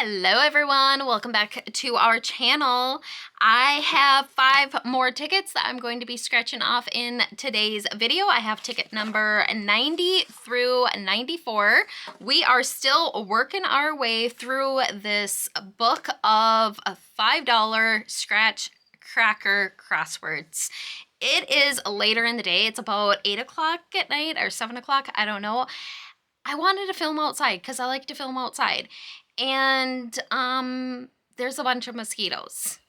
Hello everyone, welcome back to our channel. I have 5 more tickets that I'm going to be scratching off in today's video. I have ticket number 90 through 94. We are still working our way through this book of $5 scratch cracker crosswords. It is later in the day. It's about 8 o'clock at night or 7 o'clock. I don't know. I wanted to film outside because I like to film outside. And there's a bunch of mosquitoes.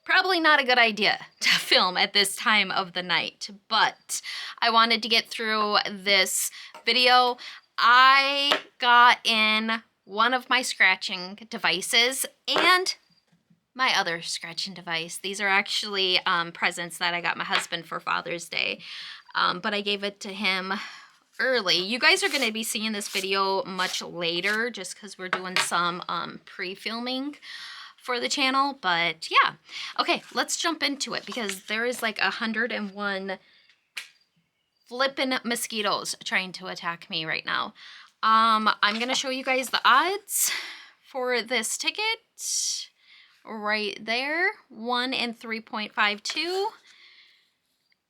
Probably not a good idea to film at this time of the night, but I wanted to get through this video. I got in one of my scratching devices and my other scratching device. These are actually presents that I got my husband for Father's Day, but I gave it to him early. You guys are going to be seeing this video much later just because we're doing some pre-filming for the channel, but yeah. Okay, let's jump into it because there is like 101 flippin' mosquitoes trying to attack me right now. I'm going to show you guys the odds for this ticket right there. 1 in 3.52,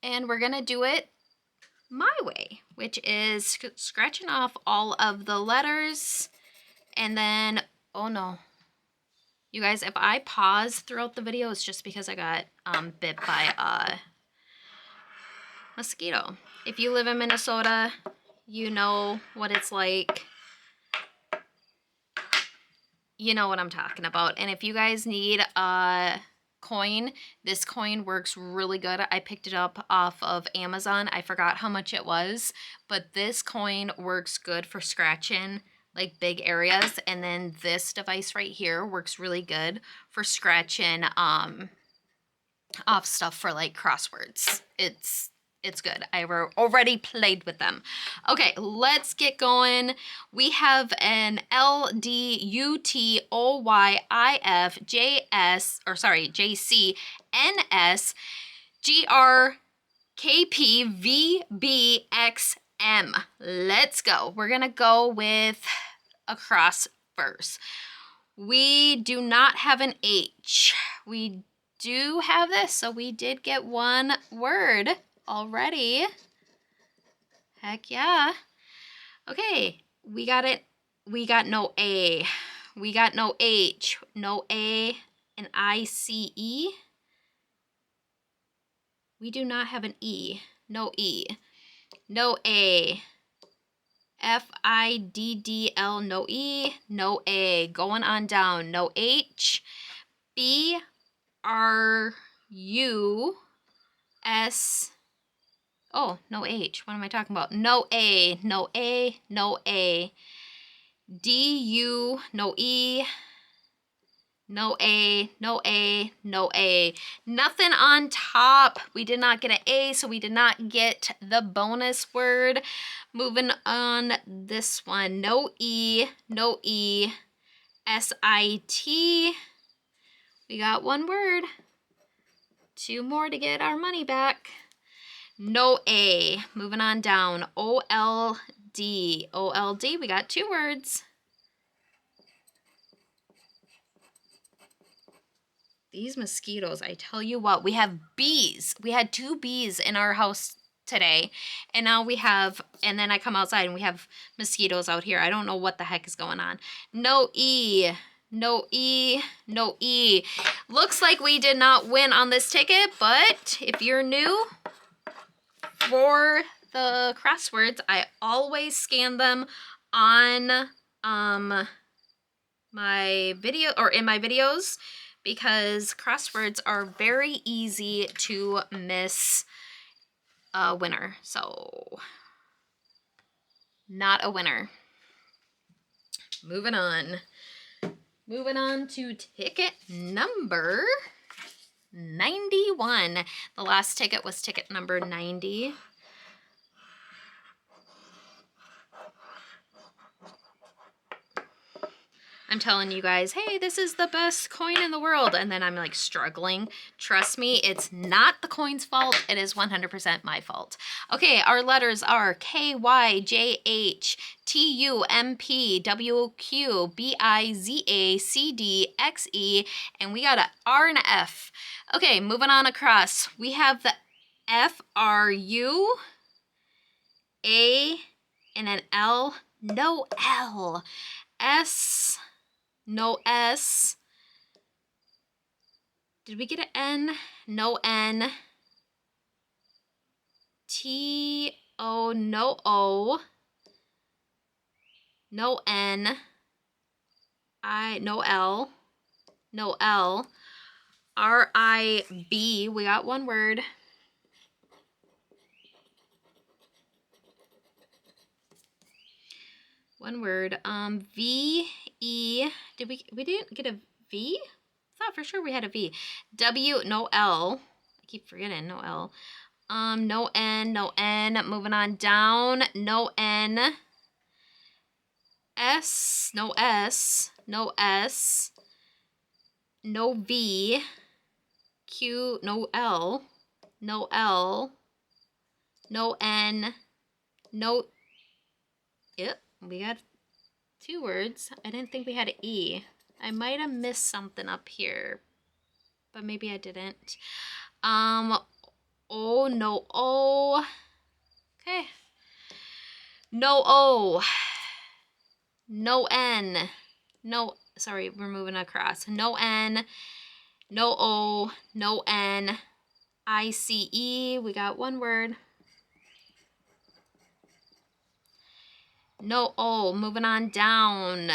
and we're going to do it my way, which is scratching off all of the letters, and then, oh no, you guys, if I pause throughout the video, it's just because I got bit by a mosquito. If you live in Minnesota, you know what it's like. You know what I'm talking about. And if you guys need a coin, this coin works really good. I picked it up off of Amazon. I forgot how much it was, but this coin works good for scratching like big areas. And then this device right here works really good for scratching off stuff for like crosswords. It's good. I've already played with them. Okay, let's get going. We have an JCNS GRKPVBXM. Let's go. We're gonna go with a cross first. We do not have an H. We do have this, so we did get one word already. Heck yeah. Okay, we got it. We got no A. We got no H, no A, and ICE. We do not have an E. No E. No A. FIDDL, no E, no A. Going on down. No H. BRUS. Oh, no H. What am I talking about? No A, no A, no A. DU, no E, no A, no A, no A. Nothing on top. We did not get an A, so we did not get the bonus word. Moving on this one. No E, no E. SIT. We got one word. 2 more to get our money back. No A. Moving on down. OLD. OLD. We got 2 words. These mosquitoes, I tell you what, we have bees. We had 2 bees in our house today, and now we have, and then I come outside and we have mosquitoes out here. I don't know what the heck is going on. No E. No E, no E. Looks like we did not win on this ticket, but if you're new, for the crosswords, I always scan them on my video, or in my videos, because crosswords are very easy to miss a winner. So, not a winner. Moving on. Moving on to ticket number 91. The last ticket was ticket number 90. I'm telling you guys, hey, this is the best coin in the world. And then I'm like struggling. Trust me, it's not the coin's fault. It is 100% my fault. Okay, our letters are K, Y, J, H, T, U, M, P, W, Q, B, I, Z, A, C, D, X, E, and we got a R and a F. Okay, moving on across. We have the F, R, U, A, and an L. No L. S, no S. Did we get an N? No N. T, O, no O. No N. I, no L. No L. R, I, B. We got one word. One word. V, E. We didn't get a V? I thought for sure we had a V. W, no L. I keep forgetting, no L. No N, no N. Moving on down. No N. S, no S. No S. No V. Q, no L. No L. No N. No. Yep, we got two words. I didn't think we had an E. I might have missed something up here, but maybe I didn't. O, no O. Okay. No O. No N. No, sorry, we're moving across. No N. No O. No N. I, C, E. We got one word. No O. Moving on down.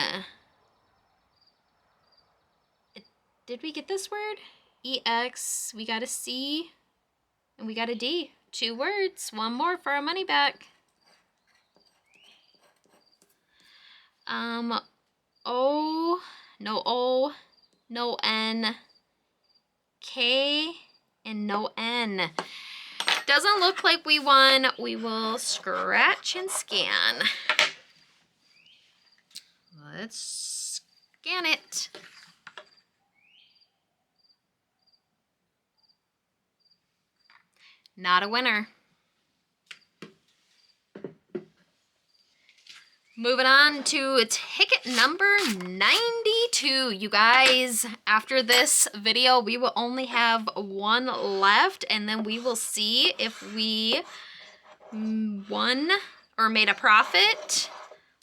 Did we get this word? EX. We got a C. And we got a D. Two words. One more for our money back. O. No O. No N. K. And no N. Doesn't look like we won. We will scratch and scan. Let's scan it. Not a winner. Moving on to ticket number 92, you guys. After this video, we will only have one left, and then we will see if we won or made a profit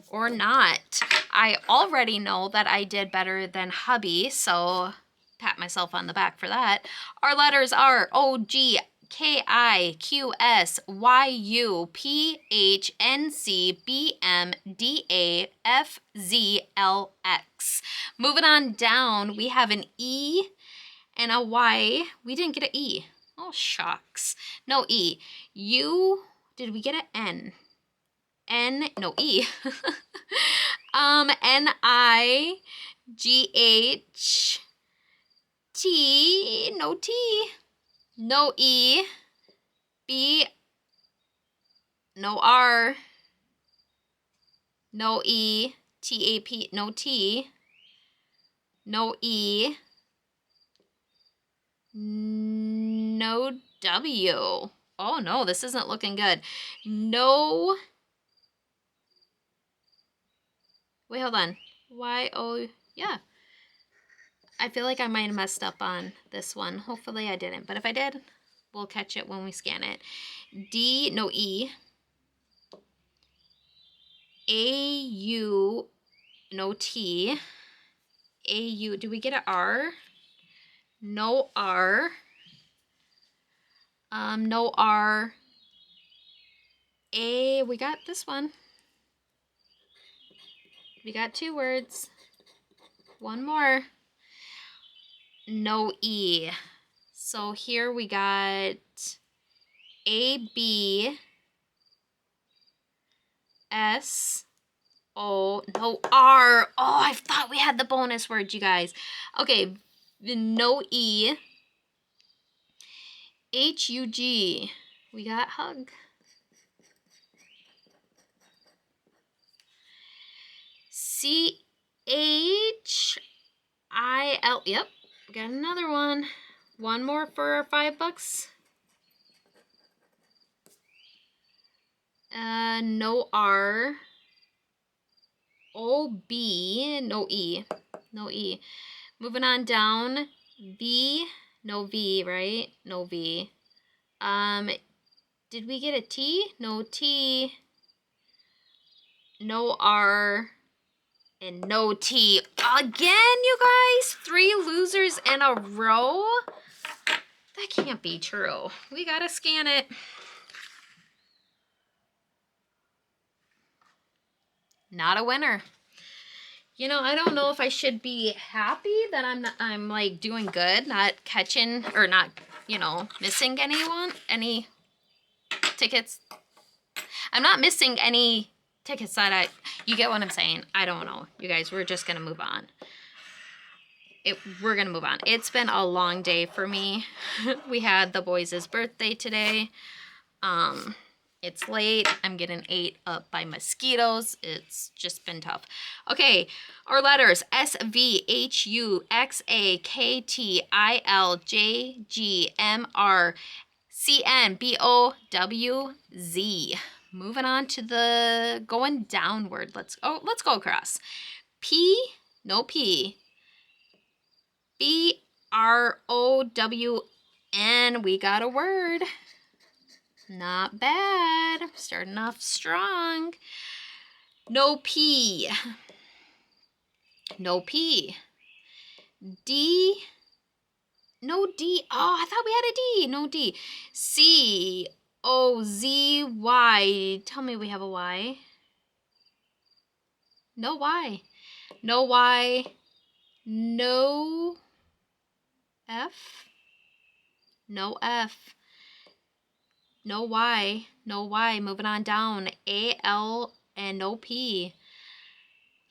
or not. I already know that I did better than hubby, so pat myself on the back for that. Our letters are O, G, K, I, Q, S, Y, U, P, H, N, C, B, M, D, A, F, Z, L, X. Moving on down, we have an E and a Y. We didn't get an E. Oh, shucks. No E. U, did we get an N? N, no E. N, I, G, H, T, no T. No E, B, no R, no E, T, A, P, no T, no E, no W. Oh no, this isn't looking good. No, wait, hold on. Y, O, yeah. I feel like I might have messed up on this one. Hopefully I didn't, but if I did, we'll catch it when we scan it. D, no E. A, U, no T. A, U, do we get an R? No R. No R. A, we got this one. We got two words. One more. No E. So here we got A, B, S, O, no R. Oh, I thought we had the bonus word, you guys. Okay, no E. H, U, G. We got hug. C, H. I-L. Yep, got another one. One more for $5. No R. O-B. No E. No E. Moving on down. V. No V, right? No V. Did we get a T? No T. No R. And no T. Again, you guys? 3 losers in a row? That can't be true. We gotta scan it. Not a winner. You know, I don't know if I should be happy that I'm like doing good, not catching or not, you know, missing any tickets. I'm not missing any tickets that you get what I'm saying. I don't know. You guys, we're just going to move on. We're going to move on. It's been a long day for me. We had the boys' birthday today. It's late. I'm getting ate up by mosquitoes. It's just been tough. Okay, our letters: S, V, H, U, X, A, K, T, I, L, J, G, M, R, C, N, B, O, W, Z. Moving on to the going downward. Let's go across. P, no P. B, R, O, W, N. We got a word. Not bad. Starting off strong. No P. No P. D. No D. Oh, I thought we had a D. No D. C. O. Z. Y. Tell me we have a Y. No Y. No Y. No F. No F. No Y. No Y. Moving on down. A, L, and no P.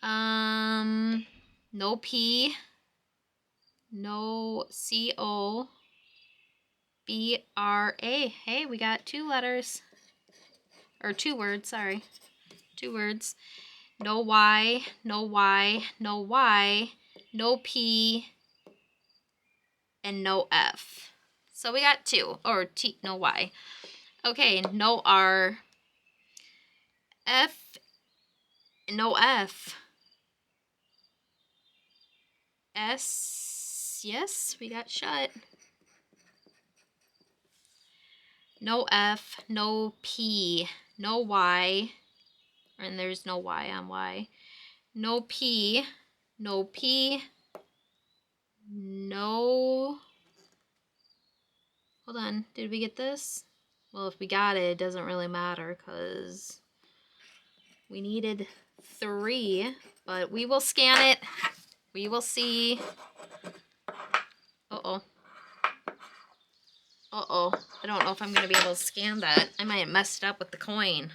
No P. No C, O, B, R, A. Hey, we got 2 letters. Or 2 words, sorry. 2 words. No Y. No Y. No Y. No P. And no F. So we got 2. Or T, no Y. Okay, no R. F. No F. S. Yes, we got shut. No F. No P. No Y. And there's no Y on Y. No P. No P. No. Hold on. Did we get this? Well, if we got it, it doesn't really matter because we needed 3. But we will scan it. We will see. Uh-oh. Uh-oh. I don't know if I'm going to be able to scan that. I might have messed it up with the coin.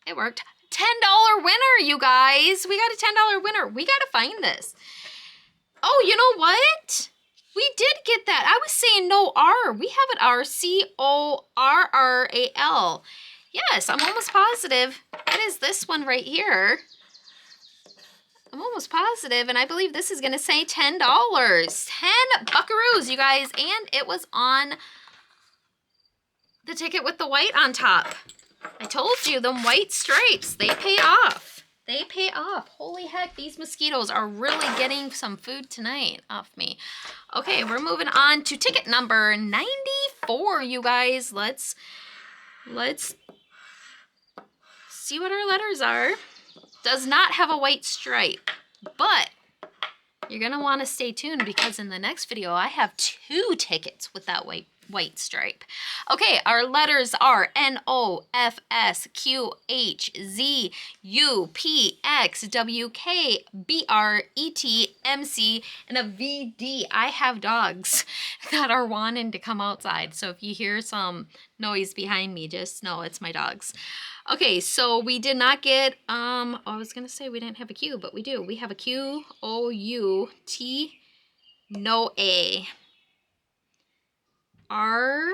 It worked. $10 winner, you guys. We got a $10 winner. We got to find this. Oh, you know what? We did get that. I was saying no R. We have an R. C-O-R-R-A-L. Yes, I'm almost positive. It is this one right here. I'm almost positive, and I believe this is going to say $10. 10 buckaroos, you guys. And it was on the ticket with the white on top. I told you, them white stripes, they pay off. They pay off. Holy heck, these mosquitoes are really getting some food tonight off me. Okay, we're moving on to ticket number 94, you guys. Let's see what our letters are. Does not have a white stripe, but you're going to want to stay tuned because in the next video, I have 2 tickets with that white stripe. Okay, our letters are NOFSQHZUPXWKBRETMC and a VD. I have dogs that are wanting to come outside, so if you hear some noise behind me, just know it's my dogs. Okay, so we did not get, I was going to say we didn't have a Q, but we do. We have a Q, O, U, T, no A. R,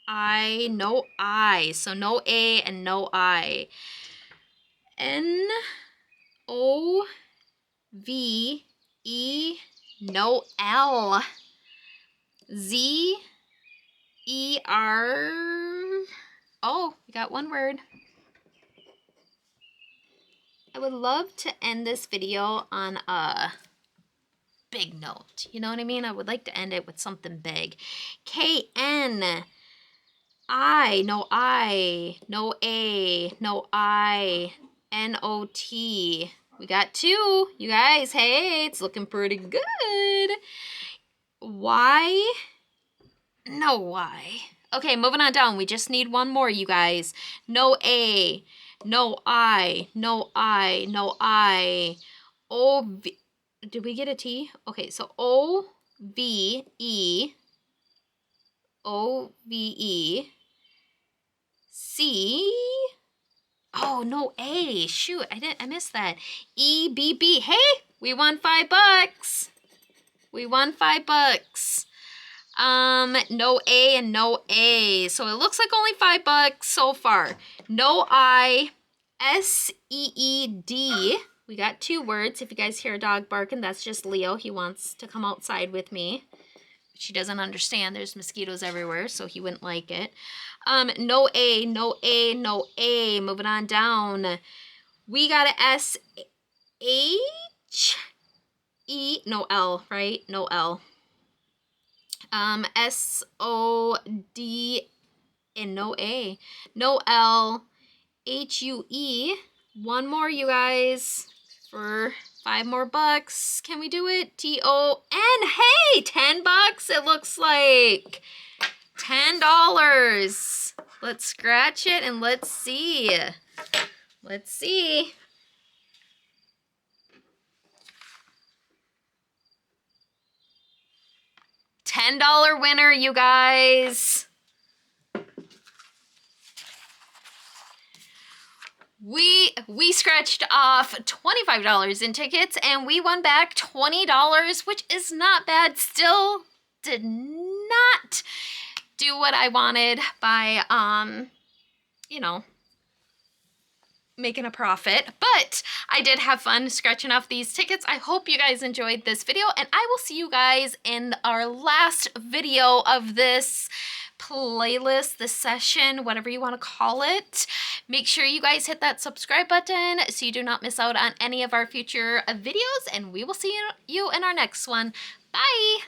I, no I. So no A and no I. N O V E, no L. Z E R. Oh, we got one word. I would love to end this video on a big note. You know what I mean? I would like to end it with something big. K-N. I, no I, no A, no I, N-O-T. We got two, you guys. Hey, it's looking pretty good. Y, no Y. Okay, moving on down. We just need one more, you guys. No A, no I, no I, no I. O, V. Did we get a T? Okay, so O, V, E, O, V, E. C. Oh, no A. Shoot, I missed that. E, B, B. Hey, we won $5. We won $5. No A and no A. So it looks like only $5 so far. No I, S-E-E-D. We got two words. If you guys hear a dog barking, that's just Leo. He wants to come outside with me. She doesn't understand. There's mosquitoes everywhere, so he wouldn't like it. No A, no A, no A. Moving on down. We got a S-H-E, no L, right? No L. S-O-D, and no A. No L, H-U-E. One more, you guys, for $5 more. Can we do it? T-O-N. Hey, $10 it looks like. $10. Let's scratch it and let's see. Let's see. $10 winner, you guys. We scratched off $25 in tickets and we won back $20, which is not bad. Still did not do what I wanted by you know, making a profit, but I did have fun scratching off these tickets. I hope you guys enjoyed this video, and I will see you guys in our last video of this playlist, this session, whatever you want to call it. Make sure you guys hit that subscribe button so you do not miss out on any of our future videos, and we will see you in our next one. Bye!